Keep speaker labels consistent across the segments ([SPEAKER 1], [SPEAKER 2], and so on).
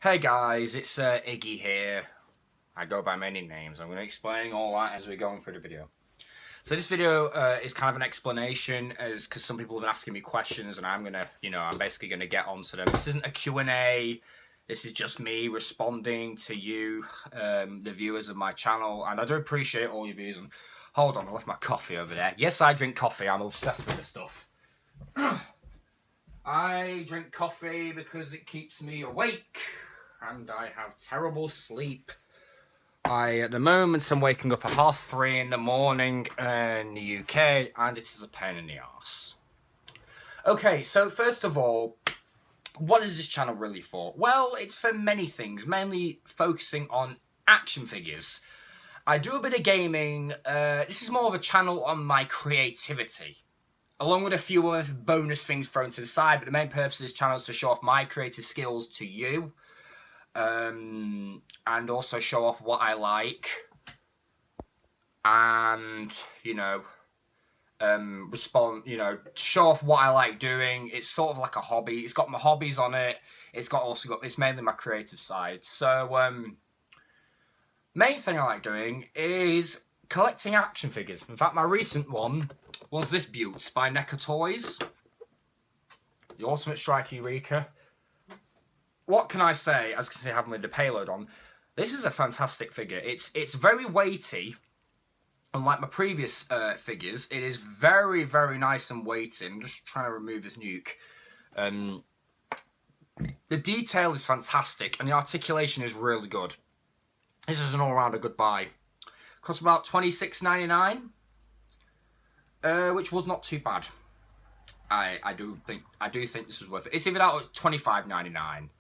[SPEAKER 1] Hey guys, it's Iggy here. I go by many names. I'm going to explain all that as we're going through the video. So this video is kind of an explanation, as because some people have been asking me questions, and I'm gonna, I'm basically gonna get onto them. This isn't a Q&A. This is just me responding to you, the viewers of my channel, and I do appreciate all your views. And hold on, I left my coffee over there. Yes, I drink coffee. I'm obsessed with this stuff. I drink coffee because it keeps me awake. And I have terrible sleep. At the moment, I'm waking up at 3:30 in the morning in the UK, and it is a pain in the arse. Okay, so first of all, what is this channel really for? Well, it's for many things, mainly focusing on action figures. I do a bit of gaming. This is more of a channel on my creativity, along with a few other bonus things thrown to the side, but the main purpose of this channel is to show off my creative skills to you. And also show off what I like, and show off what I like doing. It's sort of like a hobby. It's got my hobbies on it. It's mainly my creative side. So main thing I like doing is collecting action figures. In fact, my recent one was this Butte by NECA Toys, the Ultimate Strike Eureka. What can I say, as you can see, I have with the payload on. This is a fantastic figure. It's very weighty. Unlike my previous figures, it is very, very nice and weighty. I'm just trying to remove this nuke. The detail is fantastic, and the articulation is really good. This is an all-rounder good buy. Cost about $26.99, which was not too bad. I do think this was worth it. It's either that or it's $25.99.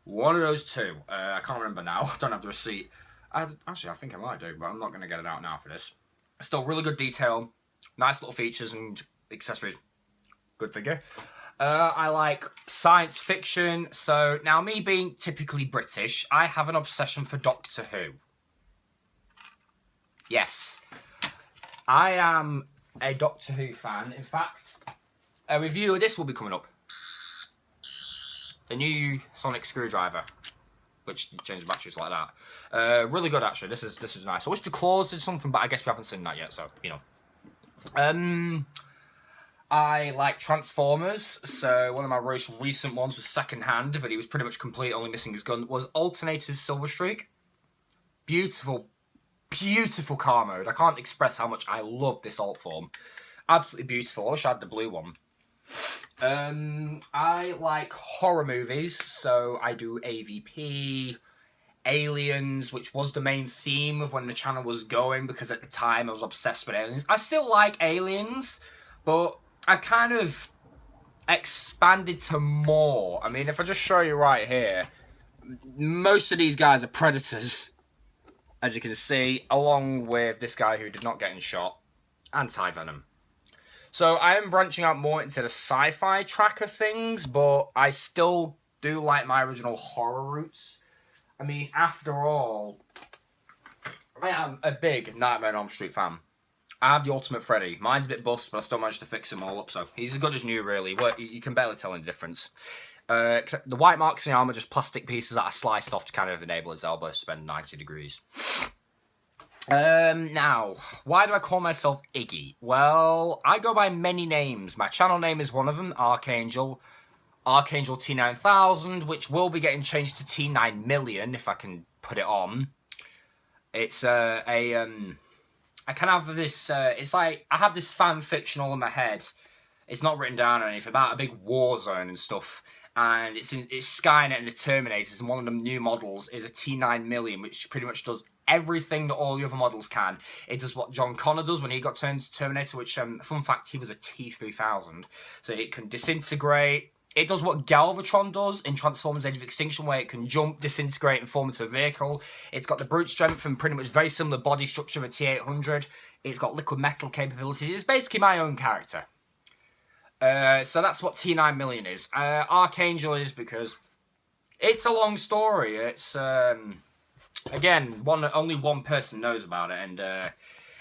[SPEAKER 1] One of those two. I can't remember now. I don't have the receipt. Actually, I think I might do, but I'm not going to get it out now for this. Still, really good detail. Nice little features and accessories. Good figure. I like science fiction. So, now me being typically British, I have an obsession for Doctor Who. Yes. I am a Doctor Who fan. In fact, a review of this will be coming up. The new sonic screwdriver, which changes batteries like that. Really good, actually. This is nice. I wish the claws did something, but I guess we haven't seen that yet, so I like Transformers. So one of my most recent ones was secondhand, but he was pretty much complete, only missing his gun. Was Alternator's Silver Streak. Beautiful, beautiful car mode. I can't express how much I love this alt form. Absolutely beautiful. I wish I had the blue one. I like horror movies, so I do AVP, Aliens, which was the main theme of when the channel was going, because at the time I was obsessed with Aliens. I still like Aliens, but I've kind of expanded to more. I mean, if I just show you right here, most of these guys are Predators, as you can see, along with this guy who did not get in shot, Anti-Venom. So I am branching out more into the sci-fi track of things, but I still do like my original horror roots. I mean, after all, I am a big Nightmare on Elm Street fan. I have the Ultimate Freddy. Mine's a bit bust, but I still managed to fix him all up, so he's as good as new, really. You can barely tell any difference. Except the white marks in the arm are just plastic pieces that I sliced off to kind of enable his elbow to spin 90 degrees. Now, why do I call myself Iggy? Well, I go by many names. My channel name is one of them, Archangel T9000, which will be getting changed to T9 Million if I can put it on. It's I can have this. It's like I have this fan fiction all in my head. It's not written down or anything, about a big war zone and stuff. And it's Skynet and the Terminators, and one of the new models is a T9 Million, which pretty much does everything that all the other models can. It does what John Connor does when he got turned to Terminator, which, fun fact, he was a T3000. So it can disintegrate. It does what Galvatron does in Transformers Age of Extinction, where it can jump, disintegrate, and form into a vehicle. It's got the brute strength and pretty much very similar body structure of a T800. It's got liquid metal capabilities. It's basically my own character. So that's what T9 Million is. Archangel is because it's a long story. It's... Again, only one person knows about it, and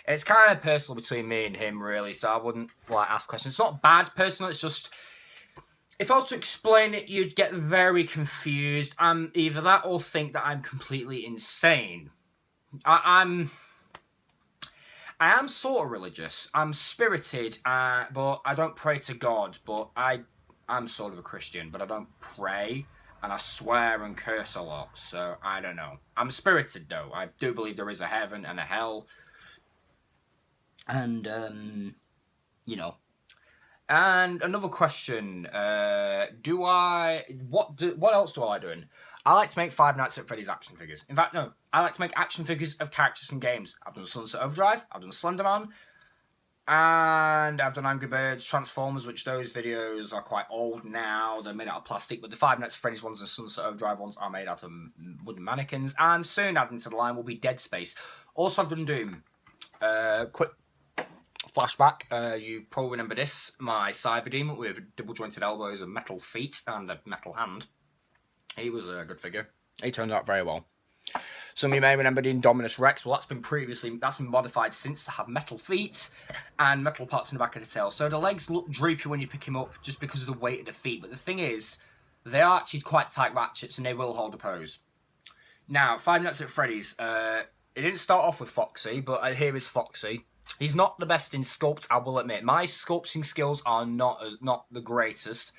[SPEAKER 1] it's kind of personal between me and him, really, so I wouldn't ask questions. It's not bad personal, it's just if I was to explain it, you'd get very confused. Either that or think that I'm completely insane. I am sort of religious. I'm spirited, but I don't pray to God. But I'm sort of a Christian, but I don't pray, and I swear and curse a lot. So I don't know. I'm spirited though. I do believe there is a heaven and a hell, and you know. And another question: what else do I like doing? I like to make Five Nights at Freddy's action figures. In fact, no, I like to make action figures of characters from games. I've done Sunset Overdrive, I've done Slenderman, and I've done Angry Birds, Transformers, which those videos are quite old now. They're made out of plastic, but the Five Nights at Freddy's ones and Sunset Overdrive ones are made out of wooden mannequins. And soon adding to the line will be Dead Space. Also, I've done Doom. Quick flashback, you probably remember this, my cyber demon with double jointed elbows and metal feet and a metal hand. He was a good figure. He turned out very well. Some of you may remember the Indominus Rex. Well, that's been modified since to have metal feet and metal parts in the back of the tail. So the legs look droopy when you pick him up just because of the weight of the feet. But the thing is, they are actually quite tight ratchets and they will hold a pose. Now, Five Nights at Freddy's. It didn't start off with Foxy, but here is Foxy. He's not the best in sculpt, I will admit. My sculpting skills are not the greatest.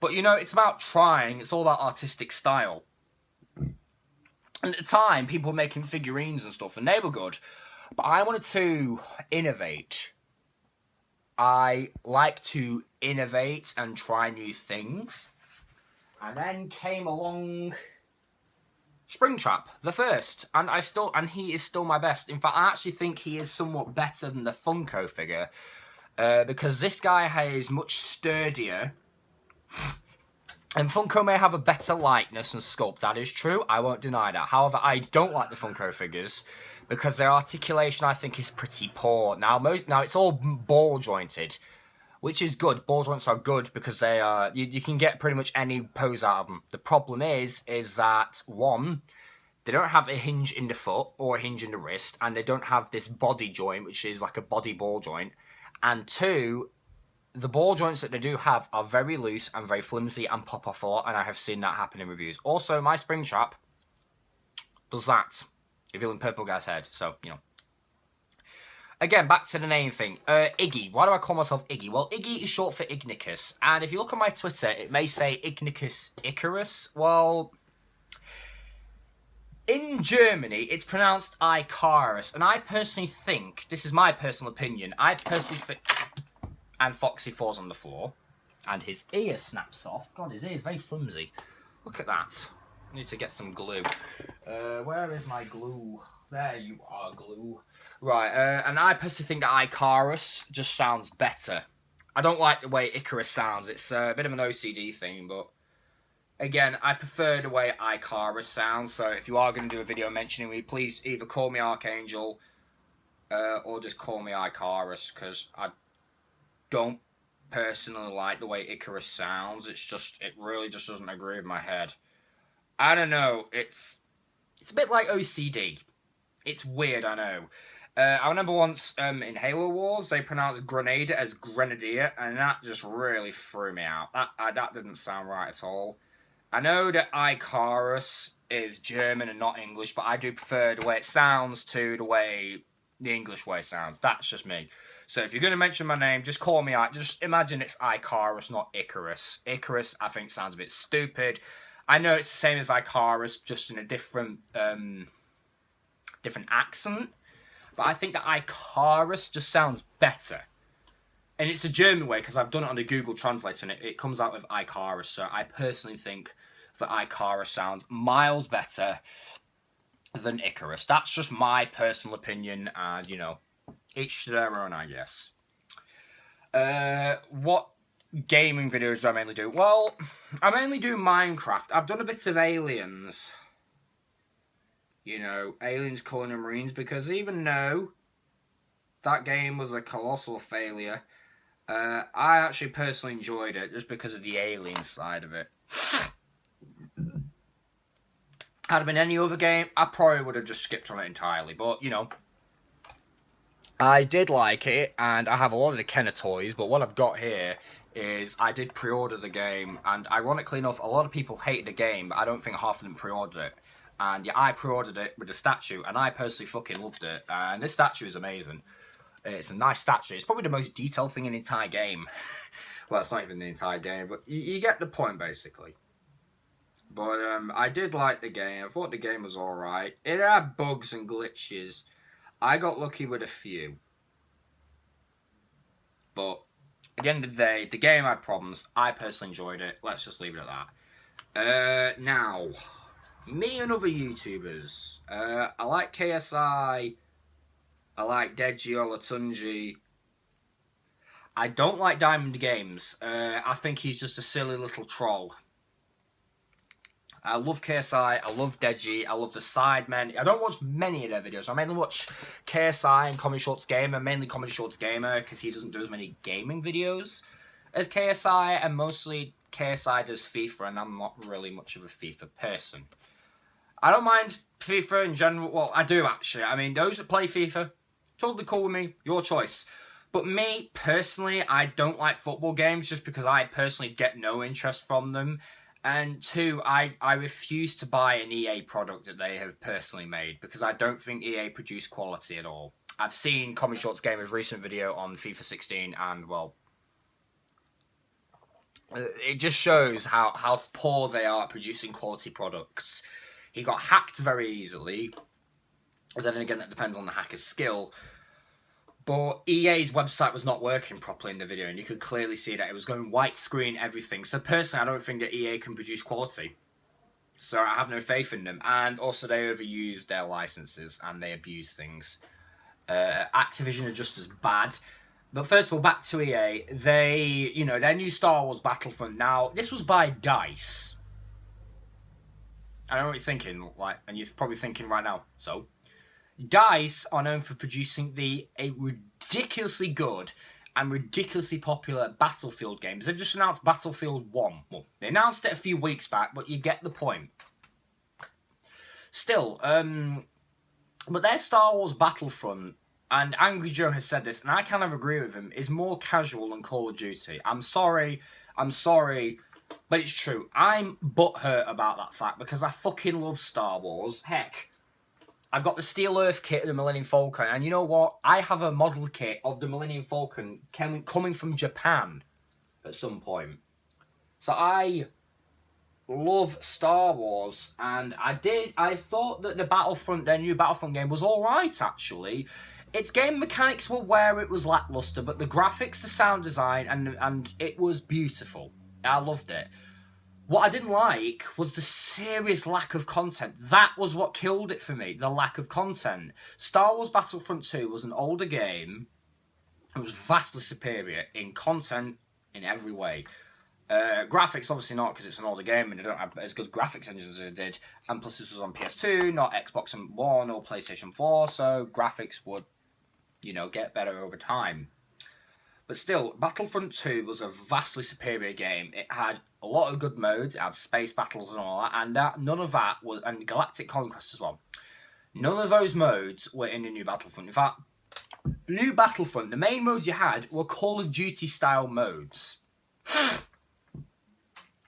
[SPEAKER 1] But, you know, it's about trying. It's all about artistic style. And at the time, people were making figurines and stuff, and they were good. But I wanted to innovate. I like to innovate and try new things. And then came along Springtrap, the first, and he is still my best. In fact, I actually think he is somewhat better than the Funko figure, because this guy is much sturdier. And Funko may have a better likeness and sculpt, that is true, I won't deny that. However, I don't like the Funko figures, because their articulation I think is pretty poor. Now it's all ball jointed, which is good. Ball joints are good because they are you can get pretty much any pose out of them. The problem is that one, they don't have a hinge in the foot or a hinge in the wrist, and they don't have this body joint, which is like a body ball joint. And two, the ball joints that they do have are very loose and very flimsy and pop off a lot, and I have seen that happen in reviews. Also, my Springtrap does that, revealing Purple Guy's head. So, you know. Again, back to the name thing. Iggy. Why do I call myself Iggy? Well, Iggy is short for Ignicus. And if you look on my Twitter, it may say Ignicus Icarus. Well, in Germany, it's pronounced Icarus. And I personally think, this is my personal opinion, I personally think... And Foxy falls on the floor. And his ear snaps off. God, his ear is very flimsy. Look at that. I need to get some glue. Where is my glue? There you are, glue. Right, and I personally think that Icarus just sounds better. I don't like the way Icarus sounds. It's a bit of an OCD thing, but again, I prefer the way Icarus sounds. So if you are going to do a video mentioning me, please either call me Archangel or just call me Icarus, because I don't personally like the way Icarus sounds. It really just doesn't agree with my head. I don't know. It's a bit like OCD. It's weird, I know. I remember once in Halo Wars, they pronounced Grenadier as Grenadier, and that just really threw me out. That didn't sound right at all. I know that Icarus is German and not English, but I do prefer the way it sounds to the way the English way sounds. That's just me. So if you're going to mention my name, just call me out. Just imagine it's Icarus, not Icarus. Icarus, I think, sounds a bit stupid. I know it's the same as Icarus, just in a different accent. But I think that Icarus just sounds better. And it's a German way, because I've done it on the Google Translator, and it comes out with Icarus. So I personally think that Icarus sounds miles better than Icarus. That's just my personal opinion, and, you know, each to their own, I guess. What gaming videos do I mainly do? Well, I mainly do Minecraft. I've done a bit of Aliens. You know, Aliens Colony Marines, because even though that game was a colossal failure, I actually personally enjoyed it just because of the alien side of it. Had it been any other game, I probably would have just skipped on it entirely, but, you know, I did like it, and I have a lot of the Kenner toys, but what I've got here is I did pre-order the game, and ironically enough, a lot of people hated the game, but I don't think half of them pre-ordered it. And yeah, I pre-ordered it with the statue, and I personally fucking loved it. And this statue is amazing. It's a nice statue. It's probably the most detailed thing in the entire game. Well, it's not even the entire game, but you get the point, basically. But I did like the game. I thought the game was alright. It had bugs and glitches. I got lucky with a few. But at the end of the day, the game had problems. I personally enjoyed it. Let's just leave it at that. Now, me and other YouTubers. I like KSI. I like Deji Olatunji. I don't like Diamond Games. I think he's just a silly little troll. I love KSI, I love Deji, I love the Sidemen. I don't watch many of their videos. I mainly watch KSI and Comedy Shorts Gamer, mainly Comedy Shorts Gamer, because he doesn't do as many gaming videos as KSI, and mostly KSI does FIFA, and I'm not really much of a FIFA person. I don't mind FIFA in general. Well, I do actually. I mean, those that play FIFA, totally cool with me, your choice. But me, personally, I don't like football games just because I personally get no interest from them. And two, I refuse to buy an EA product that they have personally made because I don't think EA produce quality at all. I've seen Comedy Shorts Gamer's recent video on FIFA 16 and, well, it just shows how poor they are at producing quality products. He got hacked very easily. But then again, that depends on the hacker's skill. But EA's website was not working properly in the video, and you could clearly see that it was going white screen, everything. So personally, I don't think that EA can produce quality. So I have no faith in them. And also, they overuse their licenses, and they abuse things. Activision are just as bad. But first of all, back to EA. Their new Star Wars Battlefront. Now, this was by DICE. I know what you're thinking, and you're probably thinking right now, so... DICE are known for producing a ridiculously good and ridiculously popular Battlefield games. They've just announced Battlefield 1. Well, they announced it a few weeks back, but you get the point. Still, but their Star Wars Battlefront, and Angry Joe has said this, and I kind of agree with him, is more casual than Call of Duty. I'm sorry, but it's true. I'm butthurt about that fact because I fucking love Star Wars. Heck, I've got the Steel Earth kit of the Millennium Falcon, and you know what? I have a model kit of the Millennium Falcon coming from Japan at some point. So I love Star Wars, and I thought that their new Battlefront game was alright, actually. Its game mechanics were where it was lackluster, but the graphics, the sound design, and it was beautiful. I loved it. What I didn't like was the serious lack of content. That was what killed it for me, the lack of content. Star Wars Battlefront 2 was an older game. It was vastly superior in content in every way. Graphics, obviously not, because it's an older game and they don't have as good graphics engines as it did. And plus this was on PS2, not Xbox One or PlayStation 4, so graphics would, get better over time. But still, Battlefront 2 was a vastly superior game. It had a lot of good modes, it had space battles and all that, and none of that was, and Galactic Conquest as well. None of those modes were in the new Battlefront. In fact, new Battlefront, the main modes you had were Call of Duty style modes.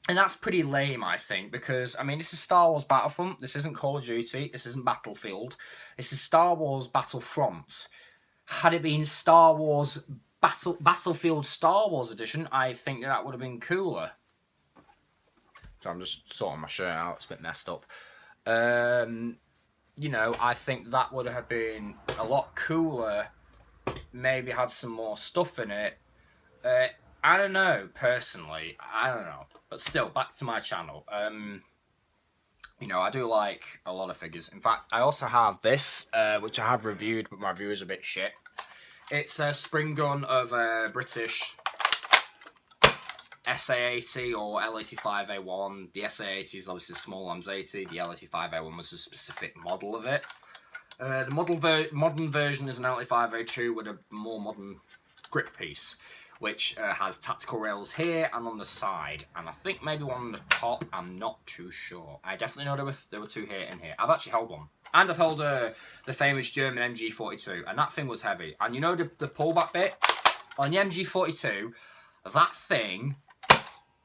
[SPEAKER 1] And that's pretty lame, I think, because, this is Star Wars Battlefront, this isn't Call of Duty, this isn't Battlefield, this is Star Wars Battlefront. Had it been Star Wars Battlefield Star Wars Edition, I think that would have been cooler. So I'm just sorting my shirt out, it's a bit messed up. I think that would have been a lot cooler, maybe had some more stuff in it. I don't know, personally, I don't know. But still, back to my channel. I do like a lot of figures. In fact, I also have this, which I have reviewed, but my review is a bit shit. It's a spring gun of a British SA-80 or L85A1. The SA-80 is obviously a small arms 80. The L85A1 was a specific model of it. The modern version is an L85A2 with a more modern grip piece, which has tactical rails here and on the side. And I think maybe one on the top, I'm not too sure. I definitely know there were two here and here. I've actually held one. And I've held the famous German MG42, and that thing was heavy. And you know the pullback bit? On the MG42, that thing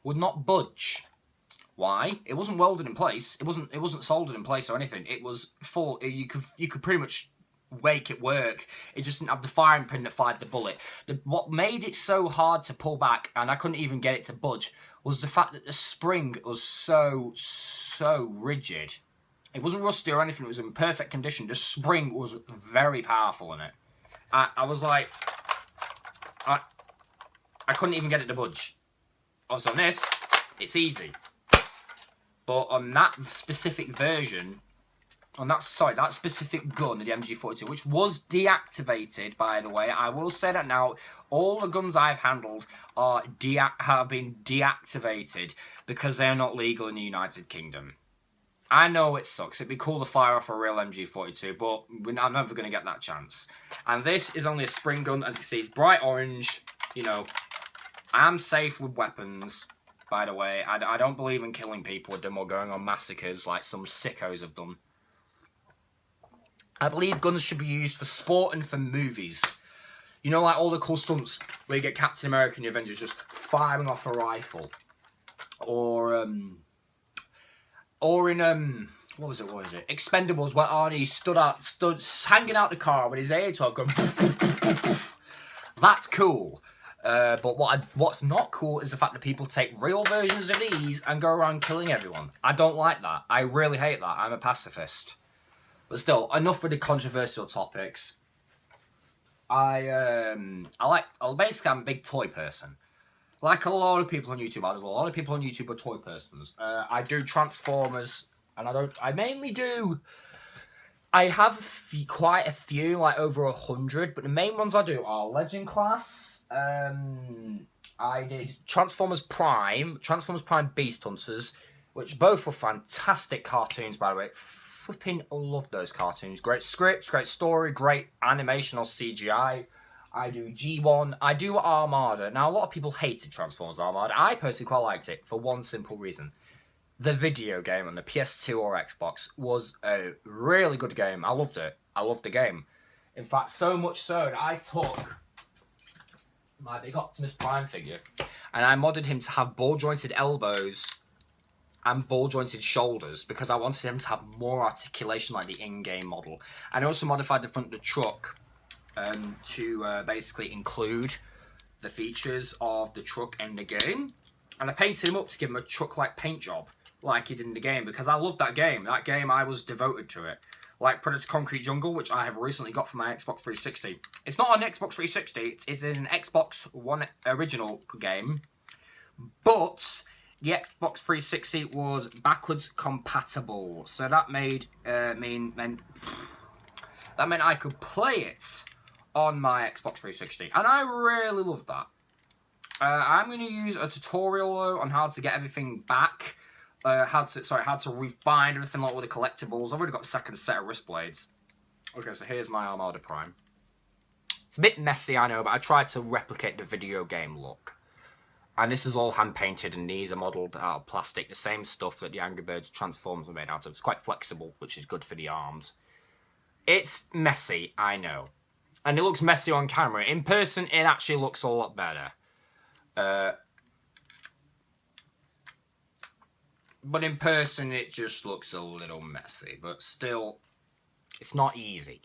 [SPEAKER 1] would not budge. Why? It wasn't welded in place. It wasn't soldered in place or anything. It was full. You could pretty much make it work. It just didn't have the firing pin that fired the bullet. What made it so hard to pull back, and I couldn't even get it to budge, was the fact that the spring was so rigid. It wasn't rusty or anything. It was in perfect condition. The spring was very powerful in it. I was like, I couldn't even get it to budge. Also on this, it's easy. But on that specific version, that specific gun, the MG42, which was deactivated, by the way, I will say that now, all the guns I've handled have been deactivated because they're not legal in the United Kingdom. I know it sucks. It'd be cool to fire off a real MG42, but I'm never going to get that chance. And this is only a spring gun. As you can see, it's bright orange. You know, I'm safe with weapons, by the way. I don't believe in killing people with them or going on massacres like some sickos have done. I believe guns should be used for sport and for movies. You know, like all the cool stunts where you get Captain America and the Avengers just firing off a rifle. Or in what was it? Expendables, where Arnie stood hanging out the car with his AR-12 going poof, poof, poof, poof, poof. That's cool. But what's not cool is the fact that people take real versions of these and go around killing everyone. I don't like that. I really hate that. I'm a pacifist. But still, enough with the controversial topics. Basically, I'm a big toy person. Like a lot of people on YouTube, there's a lot of people on YouTube are toy persons. I do Transformers, and I have quite a few, like over 100, but the main ones I do are Legend Class. I did Transformers Prime Beast Hunters, which both were fantastic cartoons, by the way. Flipping love those cartoons. Great scripts, great story, great animation or CGI. I do G1. I do Armada. Now, a lot of people hated Transformers Armada. I personally quite liked it for one simple reason. The video game on the PS2 or Xbox was a really good game. I loved it. I loved the game. In fact, so much so that I took my big Optimus Prime figure and I modded him to have ball-jointed elbows and ball-jointed shoulders because I wanted him to have more articulation like the in-game model. And I also modified the front of the truck to basically include the features of the truck in the game. And I painted him up to give him a truck-like paint job, like he did in the game, because I loved that game. That game, I was devoted to it. Like Predator Concrete Jungle, which I have recently got for my Xbox 360. It's not an Xbox 360, it's an Xbox One original game, but the Xbox 360 was backwards compatible. So that meant I could play it on my Xbox 360, and I really love that. I'm going to use a tutorial though on how to get everything back, how to refine everything like all the collectibles. I've already got a second set of wrist blades. Okay, so here's my Armada Prime. It's a bit messy, I know, but I tried to replicate the video game look. And this is all hand painted, and these are modelled out of plastic, the same stuff that the Angry Birds Transformers were made out of. It's quite flexible, which is good for the arms. It's messy, I know. And it looks messy on camera. In person, it actually looks a lot better. But in person, it just looks a little messy. But still, it's not easy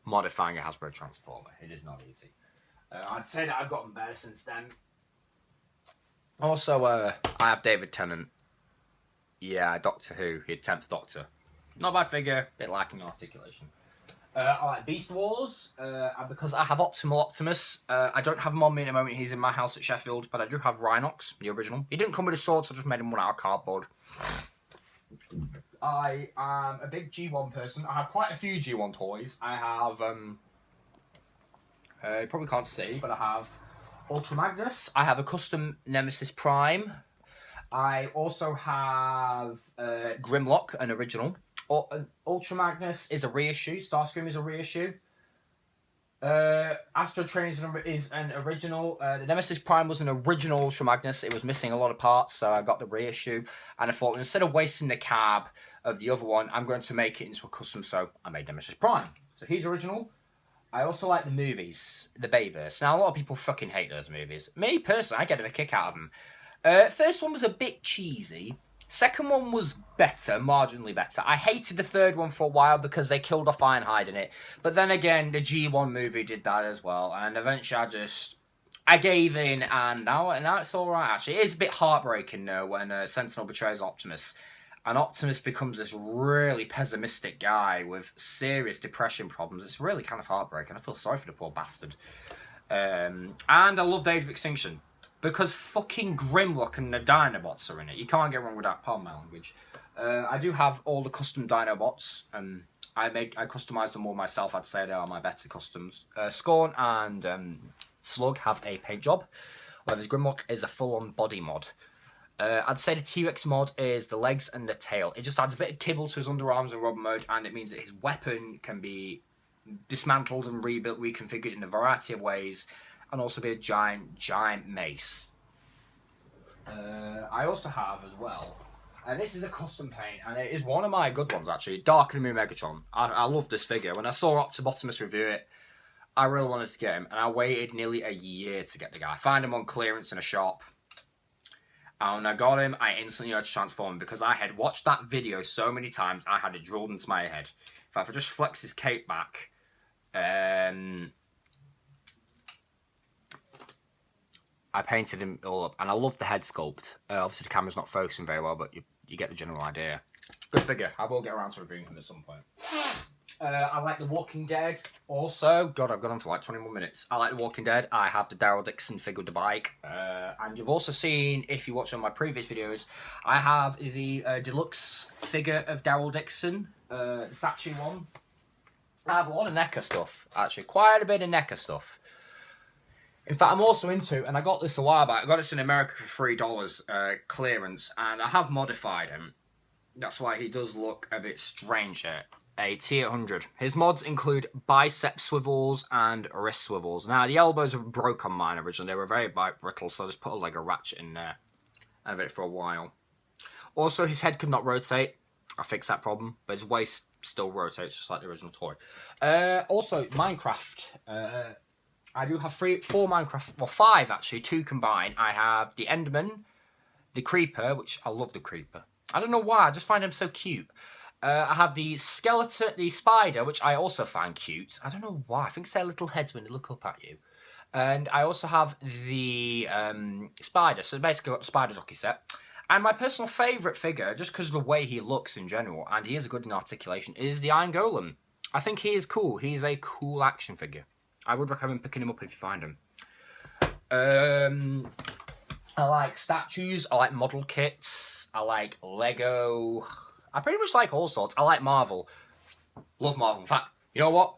[SPEAKER 1] modifying a Hasbro Transformer. It is not easy. I'd say that I've gotten better since then. Also, I have David Tennant. Yeah, Doctor Who. He had 10th Doctor. Not a bad figure. Bit lacking articulation. I like Beast Wars, and because I have Optimal Optimus, I don't have him on me at the moment. He's in my house at Sheffield, but I do have Rhinox, the original. He didn't come with a sword, so I just made him one out of cardboard. I am a big G1 person. I have quite a few G1 toys. I have, you probably can't see, but I have Ultra Magnus. I have a custom Nemesis Prime. I also have Grimlock, an original. Ultra Magnus is a reissue. Starscream is a reissue. Astro Trains is an original. The Nemesis Prime was an original Ultra Magnus. It was missing a lot of parts, so I got the reissue. And I thought, instead of wasting the cab of the other one, I'm going to make it into a custom, so I made Nemesis Prime. So he's original. I also like the movies, the Bayverse. Now, a lot of people fucking hate those movies. Me, personally, I get a kick out of them. First one was a bit cheesy. Second one was better, marginally better. I hated the third one for a while because they killed off Ironhide in it. But then again, the G1 movie did that as well. And eventually I gave in, and now it's alright, actually. It is a bit heartbreaking, though, when Sentinel betrays Optimus. And Optimus becomes this really pessimistic guy with serious depression problems. It's really kind of heartbreaking. I feel sorry for the poor bastard. And I love Age of Extinction. Because fucking Grimlock and the Dinobots are in it. You can't get wrong with that, pardon my language. I do have all the custom Dinobots. I customized them all myself. I'd say they are my better customs. Scorn and Slug have a paint job, whereas Grimlock is a full-on body mod. I'd say the T-Rex mod is the legs and the tail. It just adds a bit of kibble to his underarms and rubber mode, and it means that his weapon can be dismantled and rebuilt, reconfigured in a variety of ways, and also be a giant mace. I also have as well, and this is a custom paint, and it is one of my good ones actually, Dark Enemy Megatron. I love this figure. When I saw Optimus review it, I really wanted to get him, and I waited nearly a year to get the guy. I found him on clearance in a shop, and when I got him, I instantly had to transform him because I had watched that video so many times, I had it drilled into my head. If I just flex his cape back, I painted him all up, and I love the head sculpt. Obviously, the camera's not focusing very well, but you get the general idea. Good figure. I will get around to reviewing him at some point. I like The Walking Dead. Also, God, I've gone on for like 21 minutes. I like The Walking Dead. I have the Daryl Dixon figure with the bike. And you've also seen, if you watch on my previous videos, I have the deluxe figure of Daryl Dixon, the statue one. I have a lot of NECA stuff, actually. Quite a bit of NECA stuff. In fact, I'm also into, and I got this a while back, I got this in America for $3 clearance, and I have modified him. That's why he does look a bit strange here. A T800. His mods include bicep swivels and wrist swivels. Now, the elbows broke on mine originally. They were very brittle, so I just put like a ratchet in there. And I've had it for a while. Also, his head could not rotate. I fixed that problem, but his waist still rotates, just like the original toy. Also, Minecraft. I do have 4 Minecraft, well 5 actually, 2 combined. I have the Enderman, the Creeper, which I love the Creeper. I don't know why, I just find him so cute. I have the Skeleton, the Spider, which I also find cute. I don't know why, I think it's their little heads when they look up at you. And I also have the Spider, so basically got the Spider jockey set. And my personal favourite figure, just because of the way he looks in general, and he is good in articulation, is the Iron Golem. I think he is cool. He is a cool action figure. I would recommend picking him up if you find him. I like statues. I like model kits. I like Lego. I pretty much like all sorts. I like Marvel. Love Marvel. In fact, you know what?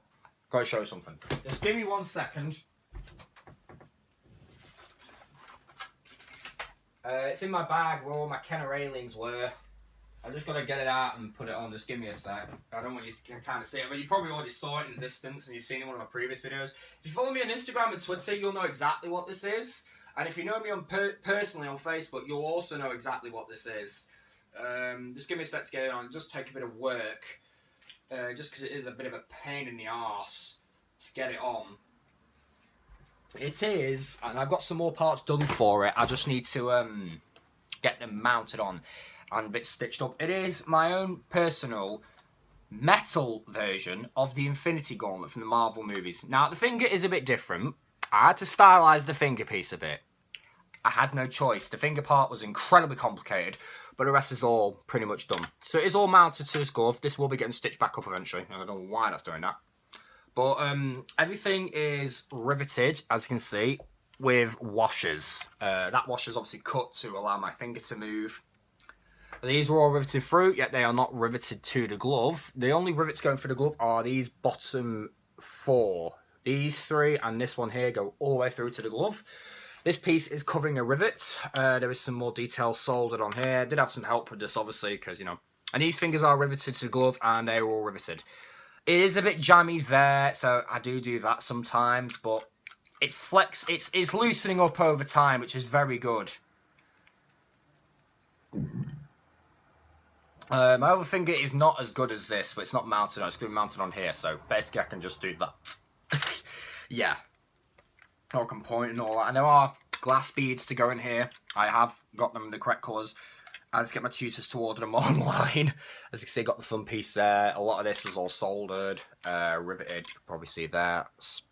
[SPEAKER 1] Gotta show you something. Just give me 1 second. It's in my bag where all my Kenner aliens were. I just got to get it out and put it on. Just give me a sec. I don't want you to kind of see it. I mean, you probably already saw it in the distance and you've seen it in one of my previous videos. If you follow me on Instagram and Twitter, you'll know exactly what this is. And if you know me on personally on Facebook, you'll also know exactly what this is. Just give me a sec to get it on. Just take a bit of work. Just because it is a bit of a pain in the arse to get it on. It is, and I've got some more parts done for it. I just need to get them mounted on and a bit stitched up. It is my own personal metal version of the Infinity Gauntlet from the Marvel movies. Now, the finger is a bit different. I had to stylize the finger piece a bit. I had no choice. The finger part was incredibly complicated, but the rest is all pretty much done. So it is all mounted to this glove. This will be getting stitched back up eventually. I don't know why that's doing that. But everything is riveted, as you can see, with washers. That washer's obviously cut to allow my finger to move. These are all riveted through, yet they are not riveted to the glove. The only rivets going through the glove are these bottom 4. These 3 and this one here go all the way through to the glove. This piece is covering a rivet. There is some more detail soldered on here. I did have some help with this, obviously, because, you know. And these fingers are riveted to the glove, and they're all riveted. It is a bit jammy there, so I do that sometimes, but it's loosening up over time, which is very good. My other finger is not as good as this, but it's not mounted on. It's going to be mounted on here, so basically I can just do that. Yeah. I can point and all that. I know our glass beads to go in here. I have got them in the correct colours. I just get my tutors to order them online. As you can see, got the thumb piece there. A lot of this was all soldered, riveted. You can probably see there.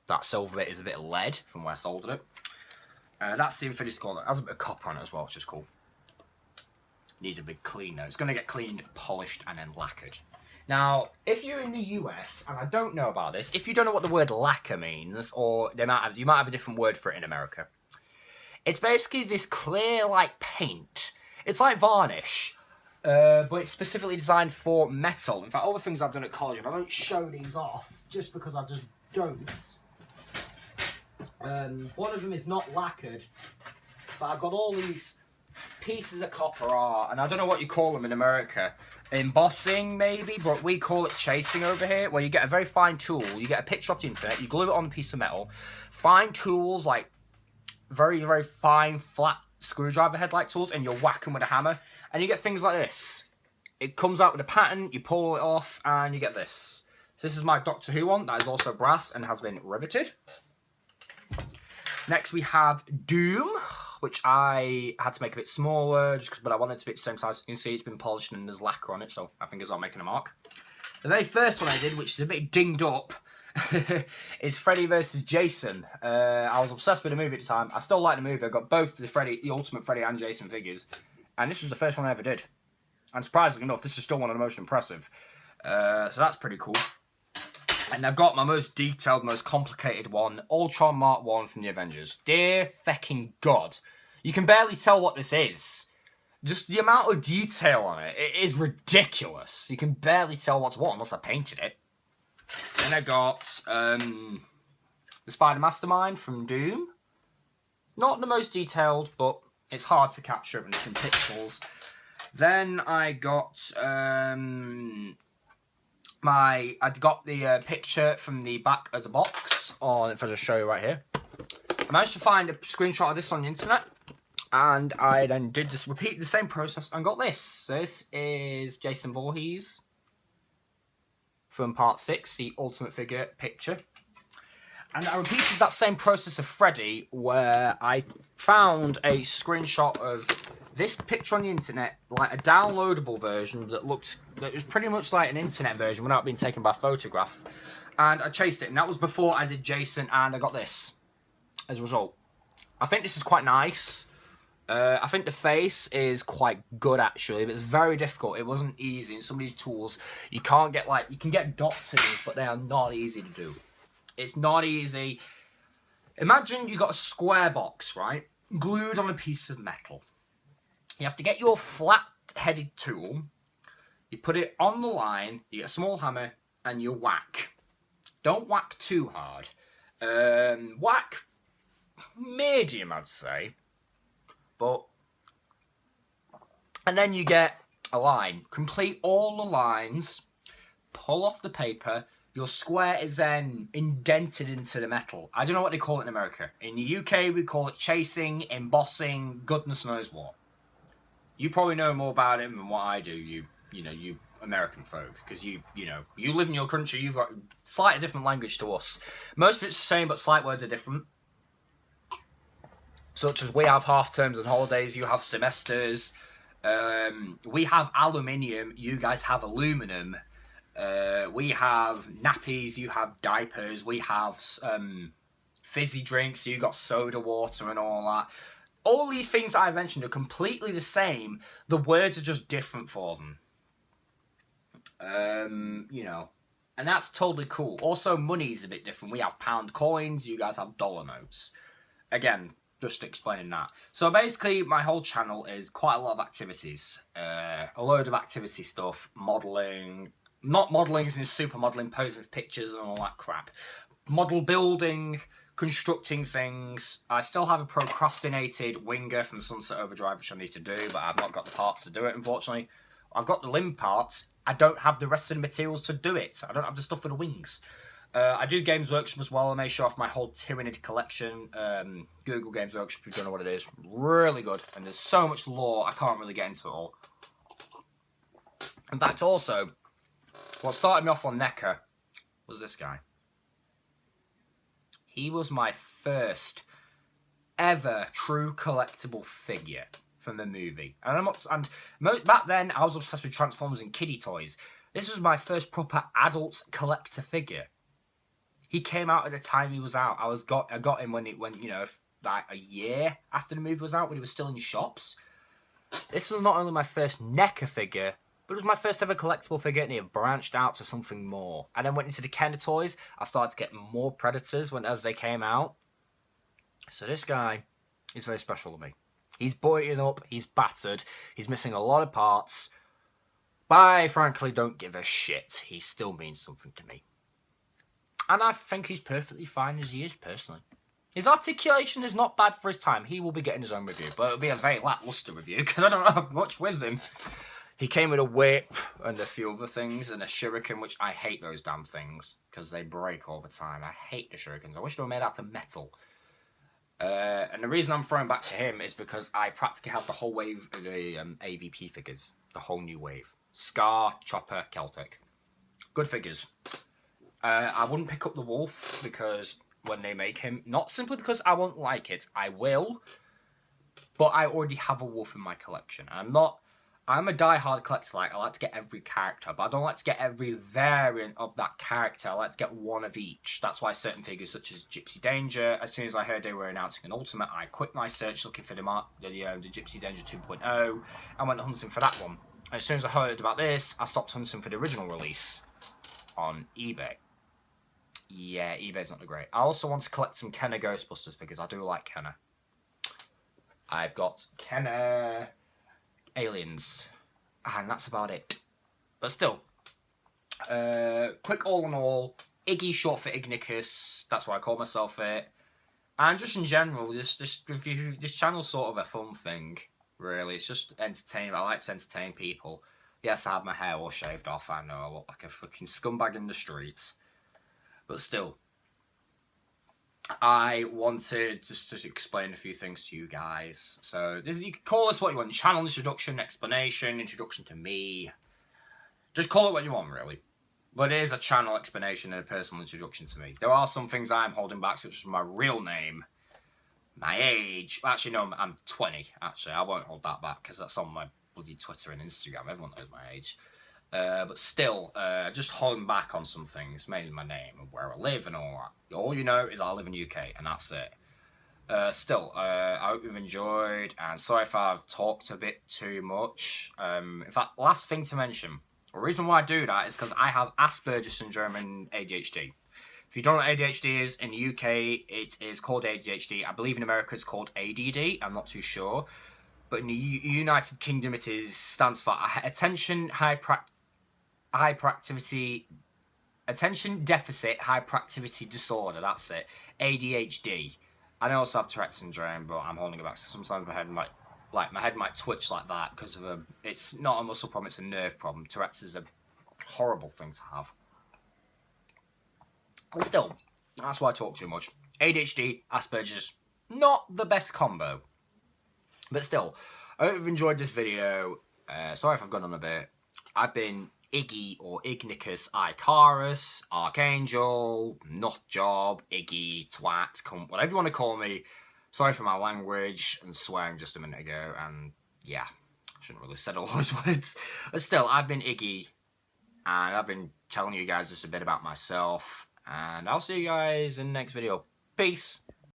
[SPEAKER 1] That silver bit is a bit of lead from where I soldered it. That's the Infinity Score. It has a bit of copper on it as well, which is cool. Needs a big clean though. It's going to get cleaned, polished, and then lacquered. Now, if you're in the US, and I don't know about this, if you don't know what the word lacquer means, or you might have a different word for it in America, it's basically this clear, like, paint. It's like varnish, but it's specifically designed for metal. In fact, all the things I've done at college, if I don't show these off, just because I just don't. One of them is not lacquered, but I've got all these pieces of copper are, and I don't know what you call them in America, embossing maybe, but we call it chasing over here, where you get a very fine tool, you get a picture off the internet, you glue it on a piece of metal, fine tools, like very, very fine, flat screwdriver head like tools, and you're whacking with a hammer, and you get things like this. It comes out with a pattern, you pull it off, and you get this. So this is my Doctor Who one, that is also brass and has been riveted. Next we have Doom, which I had to make a bit smaller, but I wanted it to be the same size. You can see it's been polished and there's lacquer on it, so my fingers aren't making a mark. The very first one I did, which is a bit dinged up, is Freddy vs. Jason. I was obsessed with the movie at the time. I still like the movie. I got both the Ultimate Freddy and Jason figures, and this was the first one I ever did. And surprisingly enough, this is still one of the most impressive. So that's pretty cool. And I've got my most detailed, most complicated one, Ultron Mark 1 from the Avengers. Dear fecking God. You can barely tell what this is. Just the amount of detail on it, it is ridiculous. You can barely tell what's what unless I painted it. Then I got the Spider Mastermind from Doom. Not the most detailed, but it's hard to capture when it's in pixels. Then I got I'd got the picture from the back of the box, or if I just show you right here. I managed to find a screenshot of this on the internet, and I then repeated the same process and got this. So this is Jason Voorhees from Part 6, the Ultimate Figure picture. And I repeated that same process of Freddy, where I found a screenshot of this picture on the internet, like a downloadable version that was pretty much like an internet version without being taken by photograph. And I chased it, and that was before I did Jason, and I got this as a result. I think this is quite nice. I think the face is quite good actually, but it's very difficult. It wasn't easy. In some of these tools, you can't get you can get dots in these, but they are not easy to do. It's not easy. Imagine you got a square box, right, glued on a piece of metal. You have to get your flat-headed tool, you put it on the line, you get a small hammer, and you whack. Don't whack too hard. Whack medium, I'd say. And then you get a line. Complete all the lines, pull off the paper, your square is then indented into the metal. I don't know what they call it in America. In the UK, we call it chasing, embossing, goodness knows what. You probably know more about it than what I do, you American folk, because you live in your country, you've got slightly different language to us. Most of it's the same, but slight words are different. Such as we have half terms and holidays, you have semesters. We have aluminium, you guys have aluminum. We have nappies, you have diapers. We have fizzy drinks, you got soda water and all that. All these things I mentioned are completely the same. The words are just different for them. And that's totally cool. Also, money's a bit different. We have pound coins, you guys have dollar notes. Again, just explaining that. So basically, my whole channel is quite a lot of activities. A load of activity stuff, modelling. Not modelling as in super modelling, posing with pictures and all that crap. Model building, constructing things. I still have a procrastinated Winger from Sunset Overdrive, which I need to do, but I've not got the parts to do it, unfortunately. I've got the limb parts, I don't have the rest of the materials to do it. I don't have the stuff for the wings. I do Games Workshop as well. I may show off my whole Tyranid collection. Google Games Workshop, if you don't know what it is. Really good. And there's so much lore, I can't really get into it all. In fact, also, what started me off on NECA was this guy. He was my first ever true collectible figure from the movie. Back then, I was obsessed with Transformers and kiddie toys. This was my first proper adult collector figure. He came out at the time he was out. I got him when you know, like a year after the movie was out, when he was still in shops. This was not only my first NECA figure, but it was my first ever collectible figure, and it branched out to something more. I then went into the Kenner toys. I started to get more Predators as they came out. So this guy is very special to me. He's boarding up, he's battered, he's missing a lot of parts. But I frankly don't give a shit. He still means something to me. And I think he's perfectly fine as he is, personally. His articulation is not bad for his time. He will be getting his own review, but it'll be a very lackluster review, because I don't have much with him. He came with a whip and a few other things, and a shuriken, which I hate those damn things, because they break all the time. I hate the shurikens. I wish they were made out of metal. And the reason I'm throwing back to him is because I practically have the whole wave of the AVP figures. The whole new wave. Scar, Chopper, Celtic. Good figures. I wouldn't pick up the Wolf because when they make him, not simply because I won't like it, I will, but I already have a Wolf in my collection. I'm a die-hard collector. I like to get every character, but I don't like to get every variant of that character. I like to get one of each. That's why certain figures such as Gypsy Danger, as soon as I heard they were announcing an Ultimate, I quit my search looking for the Gypsy Danger 2.0 and went hunting for that one. As soon as I heard about this, I stopped hunting for the original release on eBay. Yeah, eBay's not the great. I also want to collect some Kenner Ghostbusters figures. I do like Kenner. I've got Kenner Aliens, and that's about it. But still, quick all in all, Iggy short for Ignicus. That's what I call myself it. And just in general, this channel's sort of a fun thing. Really, it's just entertaining. I like to entertain people. Yes, I have my hair all shaved off. I know I look like a fucking scumbag in the streets. But still, I wanted just to explain a few things to you guys. So, you can call this what you want. Channel introduction, explanation, introduction to me. Just call it what you want, really. But it is a channel explanation and a personal introduction to me. There are some things I'm holding back, such as my real name, my age. Actually, no, I'm 20, actually. I won't hold that back, because that's on my bloody Twitter and Instagram. Everyone knows my age. But still, just holding back on some things, mainly my name and where I live and all that. All you know is I live in the UK, and that's it. Still, I hope you've enjoyed, and sorry if I've talked a bit too much. In fact, last thing to mention, the reason why I do that is because I have Asperger's syndrome and ADHD. If you don't know what ADHD is, in the UK, it is called ADHD. I believe in America it's called ADD, I'm not too sure. But in the United Kingdom, stands for Attention Attention Deficit Hyperactivity Disorder. That's it. ADHD. I also have Tourette's syndrome, but I'm holding it back. So sometimes my head might twitch like that because of it's not a muscle problem, it's a nerve problem. Tourette's is a horrible thing to have. But still, that's why I talk too much. ADHD, Asperger's, not the best combo. But still, I hope you've enjoyed this video. Sorry if I've gone on a bit. I've been Iggy or Ignicus Icarus, Archangel, Nutjob, Iggy, Twat, Cunt, whatever you want to call me. Sorry for my language and swearing just a minute ago, and yeah, I shouldn't really have said all those words. But still, I've been Iggy, and I've been telling you guys just a bit about myself, and I'll see you guys in the next video. Peace.